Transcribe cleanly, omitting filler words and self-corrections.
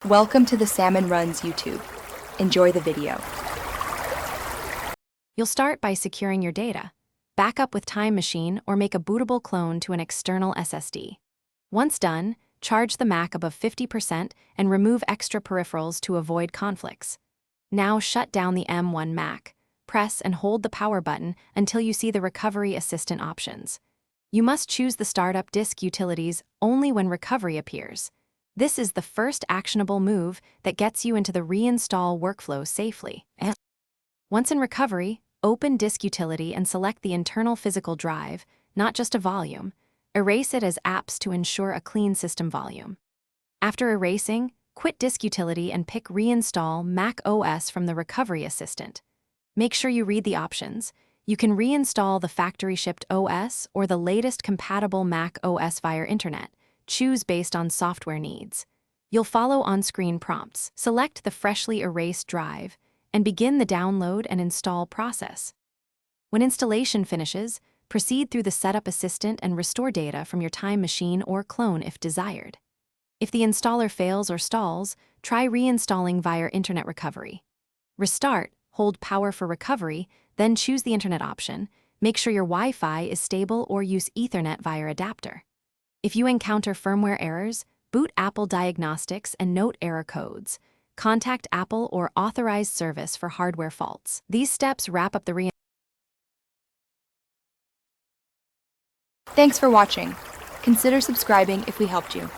Welcome to the Salmon Runs YouTube. Enjoy the video. You'll start by securing your data. Back up with Time Machine or make a bootable clone to an external SSD. Once done, charge the Mac above 50% and remove extra peripherals to avoid conflicts. Now shut down the M1 Mac. Press and hold the power button until you see the Recovery Assistant options. You must choose the Startup Disk Utilities only when recovery appears. This is the first actionable move that gets you into the reinstall workflow safely. Once in recovery, open Disk Utility and select the internal physical drive, not just a volume. Erase it as apps to ensure a clean system volume. After erasing, quit Disk Utility and pick Reinstall Mac OS from the Recovery Assistant. Make sure you read the options. You can reinstall the factory-shipped OS or the latest compatible Mac OS via internet. Choose based on software needs. You'll follow on-screen prompts. Select the freshly erased drive and begin the download and install process. When installation finishes, proceed through the Setup Assistant and restore data from your Time Machine or clone if desired. If the installer fails or stalls, try reinstalling via Internet Recovery. Restart, hold power for recovery, then choose the Internet option. Make sure your Wi-Fi is stable or use Ethernet via adapter. If you encounter firmware errors, boot Apple Diagnostics and note error codes. Contact Apple or authorized service for hardware faults. These steps wrap up the Thanks for watching. Consider subscribing if we helped you.